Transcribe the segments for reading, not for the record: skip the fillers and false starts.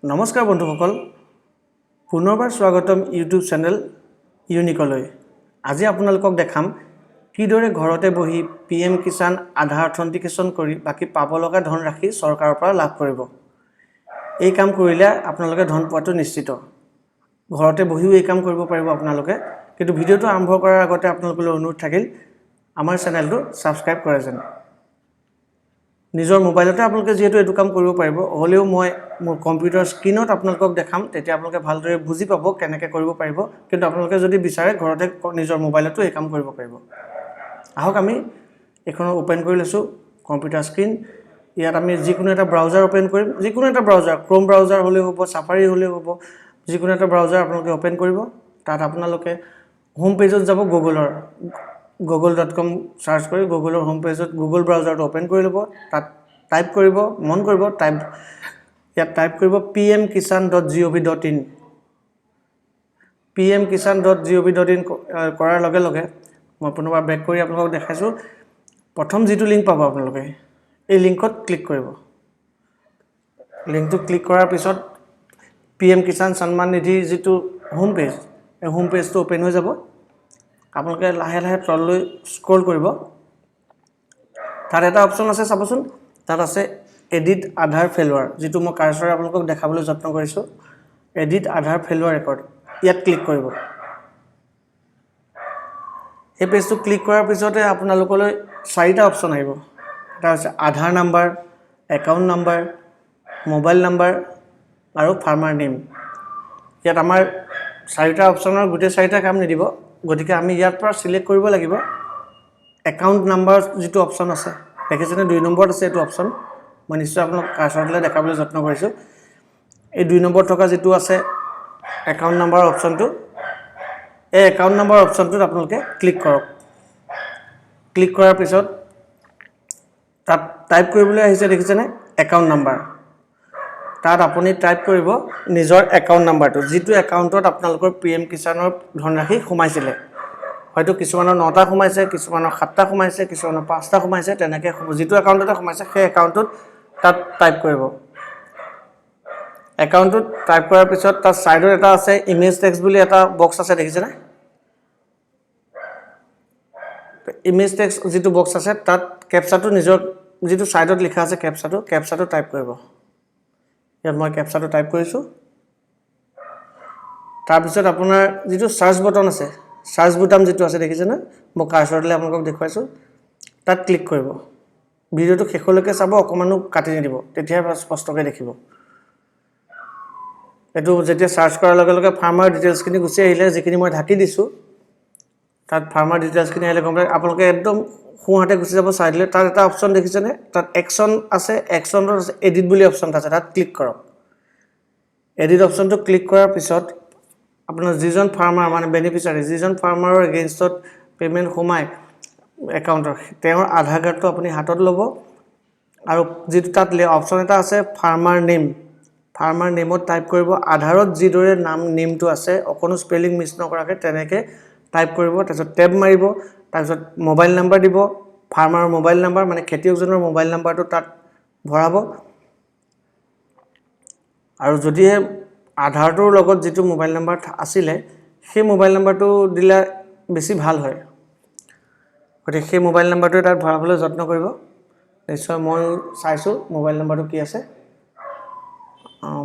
নমস্কাৰ বন্ধুসকল পুনৰবাৰ স্বাগতম ইউটিউব চেনেল ইউনিকলৈ আজি আপোনালোকক দেখাম কিদৰে ঘৰতে বহি পিএম কিষাণ আধাৰ অথেন্টিকেশ্যন কৰি বাকি পাব লগা ধন ৰাখি চৰকাৰৰ পৰা লাভ কৰিব এই কাম কৰিলে আপোনালোকে ধন পোৱাটো নিশ্চিত ঘৰতে বহিও এই কাম কৰিব পাৰিব আপোনালোকে কিন্তু ভিডিওটো আৰম্ভ কৰাৰ আগতে আপোনালোকলৈ অনুৰোধ থাকিল আমাৰ চেনেলটো সাবস্ক্ৰাইব কৰে যেন নিজৰ মোবাইলতে আপোনালোকে যেহেতু এটো কাম কৰিব পাৰিব হলেও মই মোৰ কম্পিউটাৰ স্ক্ৰিনত আপোনালোকক দেখাম তেতিয়া আপোনালোকে ভালদৰে বুজি পাব কেনেকৈ কৰিব পাৰিব কিন্তু আপোনালোকে যদি বিচাৰে ঘৰতে নিজৰ মোবাইলতো এই কাম কৰিব পাৰিব আহক আমি এখন ওপেন কৰি লৈছো কম্পিউটাৰ স্ক্ৰিন ইয়াত আমি যিকোনো এটা ব্ৰাউজাৰ ওপেন কৰিম যিকোনো এটা ব্ৰাউজাৰ ক্ৰোম ব্ৰাউজাৰ হলে হ'ব সাফাৰি হলে হ'ব যিকোনো এটা ব্ৰাউজাৰ আপোনালোকে ওপেন কৰিব তাত আপোনালোকে হোম পেজত যাব গুগলৰ google.com সাৰ্চ কৰি গুগলৰ হোম পেজত গুগল ব্ৰাউজাৰটো ওপেন কৰি লব তাত টাইপ কৰিব মন কৰিব ইয়াত টাইপ কৰিব pmkishan.gov.in pmkishan.gov.in কৰাৰ লগে লগে মই পুনৰবাৰ বেক কৰি আপোনালোকক দেখাইছো প্ৰথম যেটো লিংক পাব আপোনালোকে এই লিংকত ক্লিক কৰিব লিংকটো ক্লিক কৰাৰ পিছত পিএম কিষাণ সন্মান নিধি যেটো হোম পেজ এই হোম পেজটো ওপেন হৈ যাব আপোনালোকে লাহে লাহে তললৈ স্ক্ৰল কৰিব তাত এটা অপচন আছে চাবচোন তাত আছে এডিট আধাৰ ফেলুৱাৰ যেটো মই কাৰ্সৰে আপোনালোকক দেখাবলৈ যত্ন কৰিছো এডিট আধাৰ ফেলুৱাৰ ৰেকৰ্ড ইয়াত ক্লিক কৰিব এই পেজটো ক্লিক কৰাৰ পিছতে আপোনালোকলৈ চাৰিটা অপচন আহিব এটা আছে Aadhaar number account number mobile number আৰু ফাৰ্মাৰ নেম ইয়াত আমাৰ চাৰিটা অপচনৰ গোটে চাৰিটা কাম নিদিব গতিকে আমি ইয়াৰ পৰা সিলেক্ট কৰিব লাগিব একাউন্ট নাম্বাৰ যেটো অপচন আছে দেখিছেনে 2 নম্বৰত আছে এটো অপচন মই নিশ্চয় আপোনাক কাৰ্সৰলৈ দেখাবলৈ যত্ন কৰিছো এই 2 নম্বৰ থকা যেটো আছে একাউন্ট নাম্বাৰ অপচনটো এই একাউন্ট নাম্বাৰ অপচনটোত আপোনালোকে ক্লিক কৰক ক্লিক কৰাৰ পিছত তাত টাইপ কৰিবলৈ আহিছে দেখিছেনে একাউন্ট নাম্বাৰ তাত আপুনি টাইপ কৰিব নিজৰ একাউন্ট নাম্বাৰটো যেটো একাউন্টত আপোনালোকৰ পিএম কিষাণৰ ধনৰাশি সোমাইছিলে হয়তো কিছুমানৰ 9টা সোমাইছে কিছুমানৰ 7টা সোমাইছে কিছুমানৰ 5টা সোমাইছে তেনেকৈ যেটো একাউন্টতে সোমাইছে সেই একাউন্টত তাত টাইপ কৰিব একাউন্টত টাইপ কৰাৰ পিছত তাত সাইডত এটা আছে ইমেজ টেক্সট বুলি এটা বক্স আছে দেখিছেনে ইমেজ টেক্সট যেটো বক্স আছে তাত ক্যাপচাটো নিজৰ যেটো সাইডত লিখা আছে ক্যাপচাটো টাইপ কৰিব ইয়াত মই ক্যাপচাটো টাইপ কৰিছো তাৰ পিছত আপোনাৰ যেটো সাৰ্চ বটন আছে সাৰ্চ বুটাম যেটো আছে দেখিছেনে মই কাৰ্সৰলৈ আপোনালোকক দেখুৱাইছো তাত ক্লিক কৰিব ভিডিওটো শেষলৈকে চাব অকমানো কাটি নিদিব তেতিয়া স্পষ্টকৈ দেখিব এটো যেতিয়া সাৰ্চ কৰাৰ লগে লগে ফাৰ্মাৰ ডিটেইলছ খিনি গুছি আহিলে যিখিনি মই ঢাকি দিছো তাত ফাৰ্মাৰ ডিটেইলছ খিনি আহিলে কমপ্লিট আপোনালোকে একদম খুহাতে গুছি যাব চাইডলে তাত এটা অপচন দেখিছেনে তাত একচন আছে একচনৰ এডিট বুলি অপচন আছে তাত ক্লিক কৰক এডিট অপচনটো ক্লিক কৰাৰ পিছত আপোনাৰ যিজন ফাৰ্মাৰ মানে বেনিফিচিয়াৰি যিজন ফাৰ্মাৰৰ এগেইনষ্টত পেমেন্ট হোমাই একাউন্টৰ তেওঁৰ আধাৰ কাৰ্ডটো আপুনি হাতত ল'ব আৰু যেটো তাত অপচন এটা আছে ফাৰ্মাৰ নেমত টাইপ কৰিব আধাৰত যিদৰে নাম নেমটো আছে অকনো স্পেলিং মিছ নকৰাকে তেনেকে টাইপ কৰিব তাৰপিছত টেব মাৰিব তাৰপিছত মোবাইল নাম্বাৰ দিব ফাৰ্মাৰৰ মোবাইল নাম্বাৰ মানে খেতিয়কজনৰ মোবাইল নাম্বাৰটো তাত ভৰাব আৰু যদি আধাৰটোৰ লগত যেটো মোবাইল নাম্বাৰ আছিল সেই মোবাইল নাম্বাৰটো দিলে বেছি ভাল হয় গতিকে সেই মোবাইল নাম্বাৰটো তাত ভৰাবলৈ যত্ন কৰিব নিশ্চয় মই চাইছো মোবাইল নাম্বাৰটো কি আছে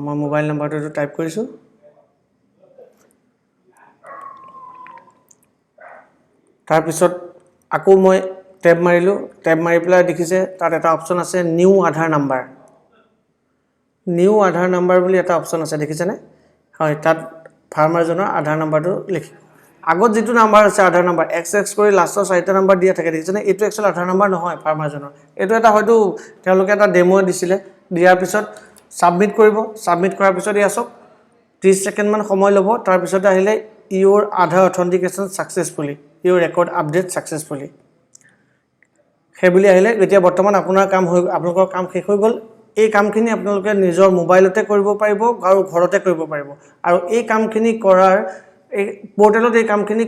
মই মোবাইল নাম্বাৰটো টাইপ কৰিছো তাৰ পিছত আকৌ মই টেব মাৰিলো টেব মাৰি পেলাই দেখিছে তাত এটা অপচন আছে নিউ আধাৰ নাম্বাৰ বুলি এটা অপচন আছে দেখিছেনে হয় তাত ফাৰ্মাৰজনৰ আধাৰ নাম্বাৰটো লিখি আগত যেটো নাম্বাৰ আছে আধাৰ নাম্বাৰ XX কৰি লাষ্টৰ 4টা নাম্বাৰ দিয়া থাকে দেখিছেনে এটো একচুয়াল আধাৰ নাম্বাৰ নহয় ফাৰ্মাৰজনৰ এটো এটা হয়তো তেওঁলোকে এটা ডেমো দিছিলে দিয়াৰ পিছত সাবমিট কৰিব সাবমিট কৰাৰ পিছত ইয়াছক 30 সেকেন্ড মান সময় ল'ব তাৰ পিছত আহিলে your Aadhaar authentication successfully your record update successfully হেবুলি আহিলে এতিয়া বৰ্তমান আপোনাৰ কাম হৈ আপোনালোকৰ কাম শেষ হৈ গল এই কামখিনি আপোনালোকে নিজৰ মোবাইলতে কৰিব পাৰিব আৰু ঘৰতে কৰিব পাৰিব আৰু এই কামখিনি কৰাৰ এই পোৰ্টেলত এই কামখিনি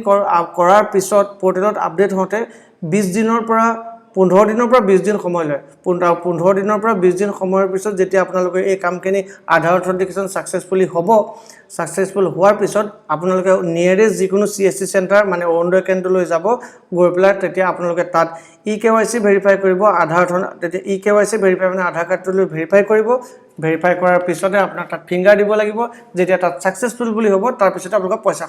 কৰাৰ পিছত পোৰ্টেলত আপডেট হতে 20 দিনৰ পৰা 15 দিনৰ পৰা 20 দিন সময় লয় 15 দিনৰ পৰা 20 দিন সময়ৰ পিছত যেতিয়া আপোনালোকে এই কামখিনি আধাৰ অথেন্টিকেশ্যন সাকসেসফুলি হ'ব সাকসেসফুল হোৱাৰ পিছত আপোনালোকে নিয়াৰেষ্ট যিকোনো CSC চেণ্টাৰ মানে অৰুণোদয় কেন্দ্ৰলৈ যাব গৈ পেলাই তেতিয়া আপোনালোকে তাত EKYC ভেৰিফাই কৰিব আধাৰ তেতিয়া EKYC ভেৰিফাই মানে আধাৰ কাৰ্ডটো ভেৰিফাই কৰিব ভেৰিফাই কৰাৰ পিছতে আপোনাৰ তাত ফিংগাৰ দিব লাগিব যেতিয়া তাত সাকসেসফুল বুলি হ'ব তাৰ পিছতে আপোনালোকৰ পইচা